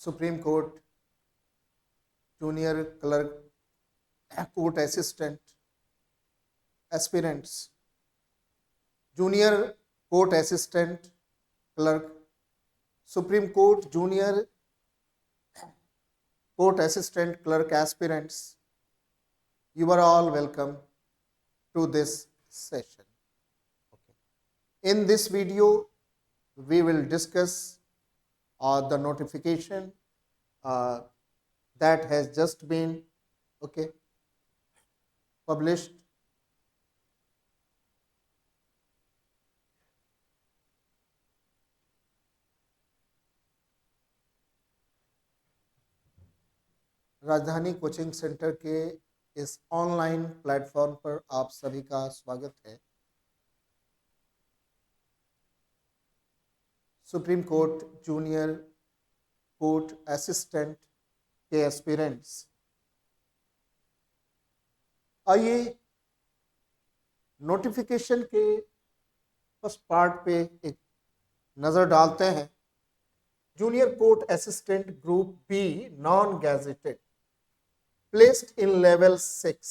Supreme Court junior clerk, court assistant aspirants, junior court assistant clerk, supreme Court junior court assistant clerk aspirants, you are all welcome to this session. Okay. In this video, we will discuss the notification that has just been published. राजधानी coaching centre के इस online platform पर आप सभी का स्वागत है। Supreme Court junior court assistant के एस्पिरेंट्स, आइए नोटिफिकेशन के फर्स्ट पार्ट पे एक नज़र डालते हैं। Junior court assistant group B non gazetted placed in level 6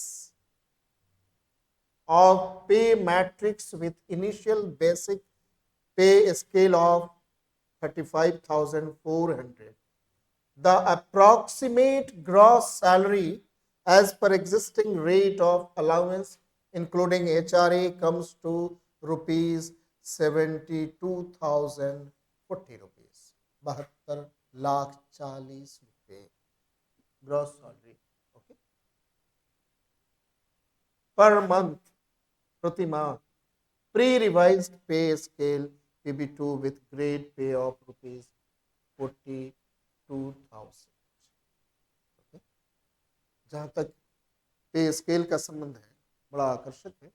of pay matrix with initial basic pay scale of 35,400. The approximate gross salary as per existing rate of allowance including HRA comes to rupees 72,040 rupees. 72,40,000 रुपये gross salary per month, प्रति माह, pre-revised pay scale PB2 with grade pay of rupees 42,000. जहां तक पे scale का संबंध है बड़ा आकर्षक है।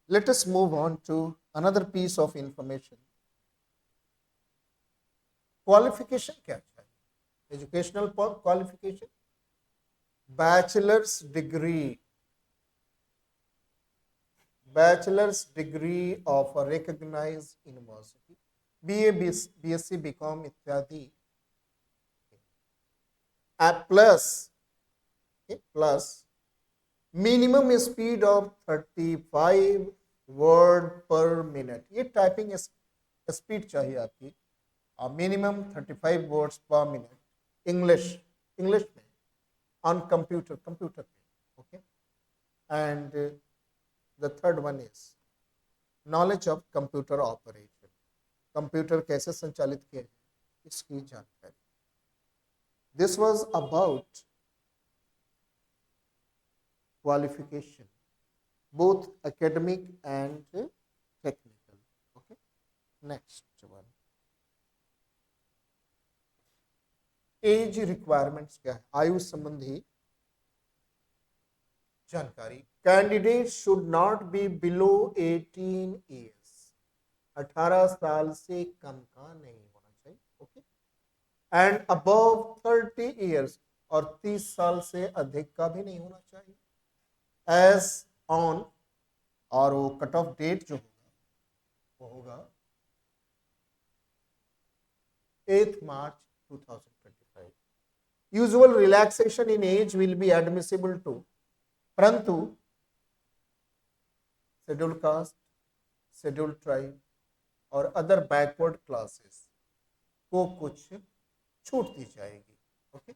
Let us move on to another piece of information. Qualification क्या चाहिए? Educational qualification, bachelor's degree of a recognized university, BA, BSc, BCom इत्यादि, plus minimum speed of 35 word per minute. ये टाइपिंग स्पीड चाहिए आपकी, मिनिमम 35 वर्ड्स पर minute English में on computer okay, and the third one is knowledge of computer operation, computer कैसे संचालित किए हैं इसकी जानकारी। This was about qualification, both academic and technical. Okay, next one, age requirements क्या है? आयु संबंधी जानकारी। Candidate should not be below 18 years, 18 साल से कम का नहीं होना चाहिए। ओके, एंड अबव 30 ईयर्स, और 30 साल से अधिक का भी नहीं होना चाहिए। एज ऑन, और वो कट ऑफ डेट जो होगा वो होगा 8 मार्च 2025. Usual relaxation in age will be admissible to, परंतु शेड्यूल कास्ट, शेड्यूल ट्राइब और अदर बैकवर्ड क्लासेस को कुछ छूट दी जाएगी। ओके,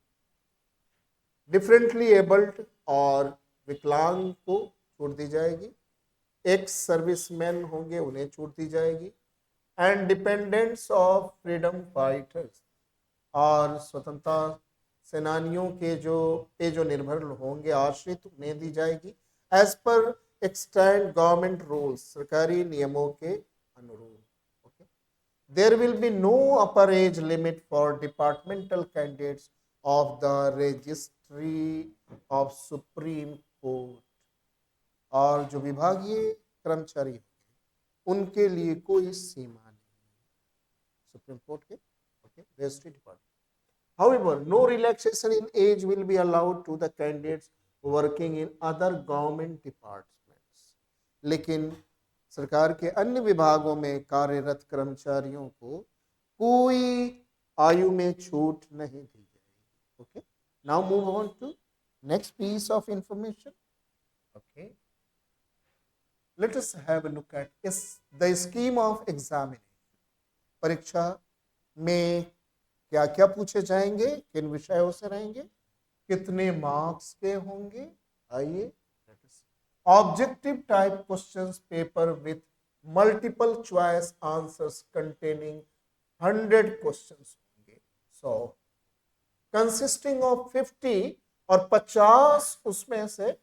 डिफरेंटली एबल्ड और विकलांग को छूट दी जाएगी। एक्स सर्विसमैन होंगे उन्हें छूट दी जाएगी। And dependents of freedom fighters, और स्वतंत्रता सेनानियों के जो निर्भर होंगे आश्रित, उन्हें दी जाएगी as per extend government rules, सरकारी नियमों के अनुरूप। Okay, there will be no upper age limit for departmental candidates of the registry of Supreme Court, और जो विभागीय कर्मचारी होंगे उनके लिए कोई सीमा नहीं सुप्रीम कोर्ट के। Okay, registry department. However, no relaxation in age will be allowed to the candidates working in other government departments. लेकिन सरकार के अन्य विभागों में कार्यरत कर्मचारियों को कोई आयु में छूट नहीं दी जाएगी. Okay, now move on to next piece of information. Okay, let us have a look at is the scheme of examination. परीक्षा में क्या क्या पूछे जाएंगे, किन विषयों से रहेंगे, कितने मार्क्स के होंगे. आइए, objective type questions paper with multiple choice answers containing 100 questions होंगे. सो कंसिस्टिंग ऑफ 50 और 50 उसमें से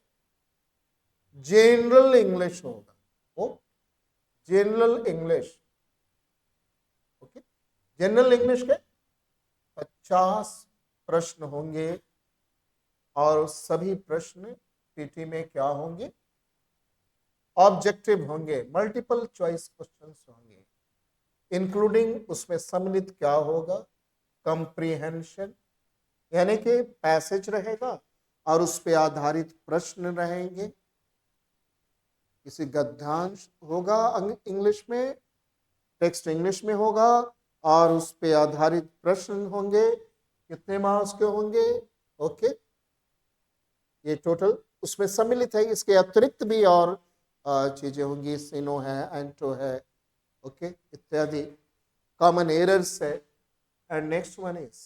जनरल इंग्लिश होगा. Oh general English. Okay, general English के 50 प्रश्न होंगे और सभी प्रश्न पीटी में क्या होंगे, ऑब्जेक्टिव होंगे, मल्टीपल चॉइस क्वेश्चंस होंगे, इंक्लूडिंग उसमें सम्मिलित क्या होगा, कंप्रीहेंशन यानी कि पैसेज रहेगा और उस पर आधारित प्रश्न रहेंगे. किसी गद्यांश होगा इंग्लिश में, टेक्स्ट इंग्लिश में होगा और उस पर आधारित प्रश्न होंगे. कितने मार्क्स के होंगे. ओके, ये टोटल उसमें सम्मिलित है. इसके अतिरिक्त भी और चीजें होंगी, सिनो है, एंटो है, ओके, इत्यादि कॉमन एरर्स है. And next one is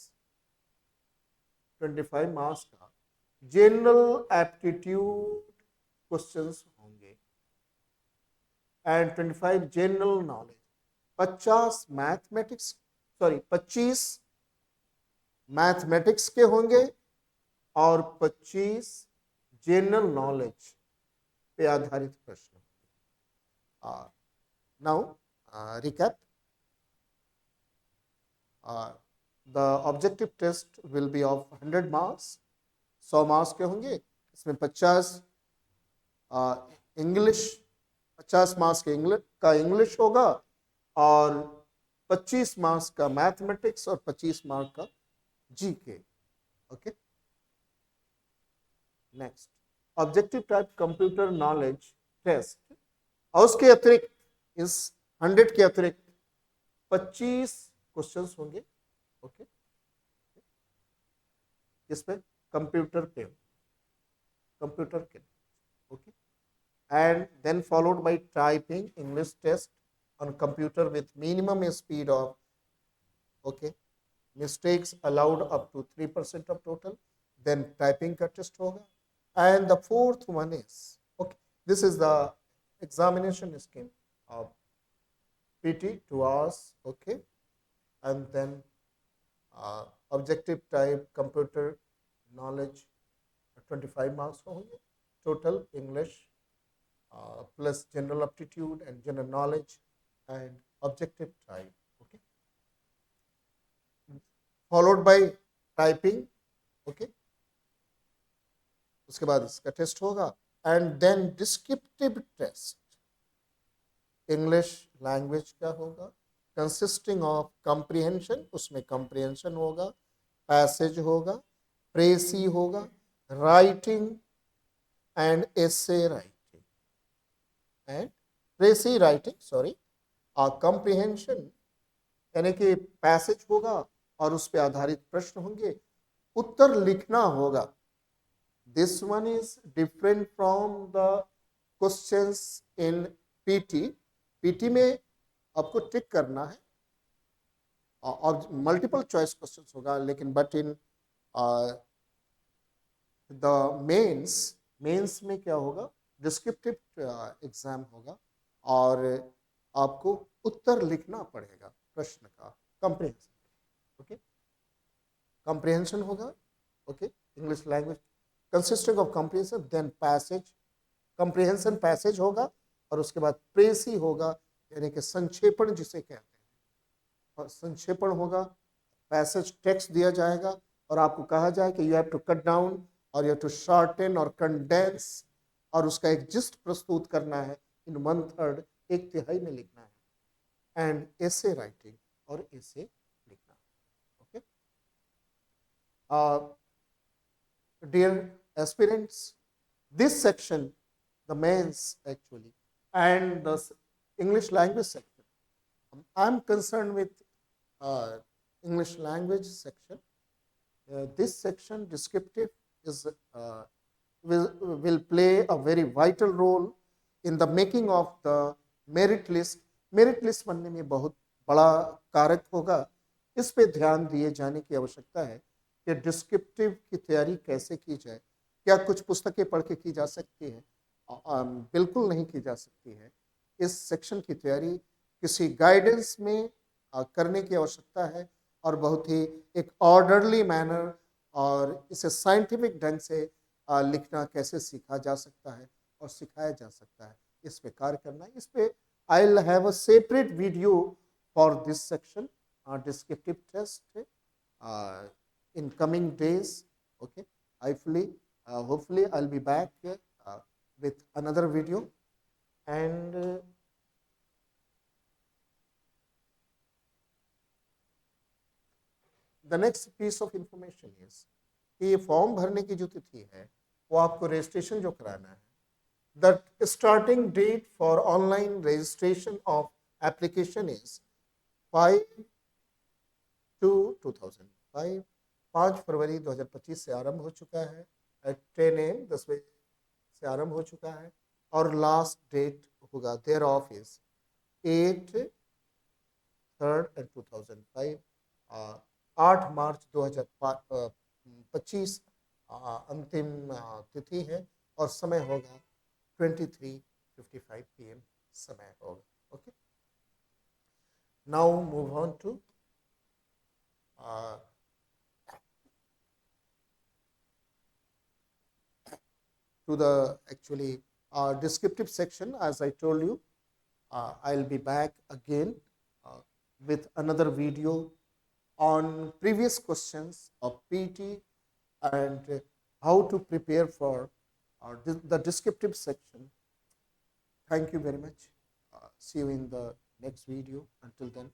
25 marks का जनरल एप्टीट्यूड क्वेश्चंस होंगे एंड 25 जनरल नॉलेज. 25 मैथमेटिक्स के होंगे और 25 जनरल नॉलेज पे आधारित प्रश्न. Now recap. The objective test will be of 100 marks. 100 marks के होंगे. इसमें 50 इंग्लिश, 50 मार्क्स का इंग्लिश होगा और 25 मार्क्स का मैथमेटिक्स और 25 मार्क्स का GK. Okay, next objective type computer knowledge test. और उसके अतिरिक्त इस 100 के अतिरिक्त 25 क्वेश्चंस होंगे. ओके, इसमें कंप्यूटर के. Okay, and then followed by typing English test on computer with minimum speed of, okay, mistakes allowed up to 3% of total. Then typing का test होगा. And the fourth one is, okay, this is the examination scheme of PT 2 hours. Okay, and then objective type computer knowledge 25 marks होंगे. Total English plus general aptitude and general knowledge and objective type. Okay, followed by typing. Okay, उसके बाद इसका test होगा. And then descriptive test English language का होगा, consisting of comprehension, उसमें comprehension होगा, passage होगा, प्रेसी होगा, writing and essay writing and precis writing, sorry, comprehension यानी कि पैसेज होगा और उस पर आधारित प्रश्न होंगे, उत्तर लिखना होगा. This one is different from the questions in PT. PT में आपको टिक करना है और मल्टीपल चॉइस क्वेश्चंस होगा, लेकिन बट इन द मेंस में क्या होगा, डिस्क्रिप्टिव एग्जाम होगा और आपको उत्तर लिखना पड़ेगा प्रश्न का, कंप्रीहेंशन. ओके, कंप्रीहेंशन होगा. Okay, English language consisting of comprehension, then passage, comprehension passage होगा और उसके बाद प्रेसी होगा यानी कि संक्षेपण जिसे कहते हैं, और संक्षेपण होगा. पैसेज टेक्स्ट दिया जाएगा और आपको कहा जाए कि you have to cut down और यू हैव टू शॉर्टन और कंडेंस और उसका एक जिस्ट प्रस्तुत करना है इन 1/3, 1/3 में लिखना है. एंड एसे राइटिंग और एसे लिखना. Okay, dear aspirants, this section, the mains actually, and the English language section, I am concerned with English language section. This section descriptive is will play a very vital role in the making of the merit list. Merit list बनने में बहुत बड़ा कारक होगा. इस पे ध्यान दिए जाने की आवश्यकता है कि डिस्क्रिप्टिव की तैयारी कैसे की जाए. क्या कुछ पुस्तकें पढ़ के की जा सकती है? बिल्कुल नहीं की जा सकती है. इस सेक्शन की तैयारी किसी गाइडेंस में करने की आवश्यकता है और बहुत ही एक ऑर्डरली मैनर और इसे साइंटिफिक ढंग से लिखना कैसे सीखा जा सकता है और सिखाया जा सकता है, इस पे कार्य करना है. इस पे I'll have a separate video for this section, descriptive test, in coming days. Okay, hopefully I'll be back with another video. And the next piece of information is कि ये फॉर्म भरने की जो तिथि है वो आपको रजिस्ट्रेशन जो कराना है. The starting date for online registration of application is 5/2/2005. 5 फरवरी 2025 से आरंभ हो चुका है. एट 10 AM 10 बजे से आरंभ हो चुका है और लास्ट डेट होगा देयर ऑफ इज 8/3/2005. 8 मार्च 2025 अंतिम तिथि है और समय होगा 23:55 PM समय होगा. Okay, now move on to the actually descriptive section. As I told you, I'll be back again with another video on previous questions of PT and how to prepare for the descriptive section. Thank you very much. See you in the next video. Until then.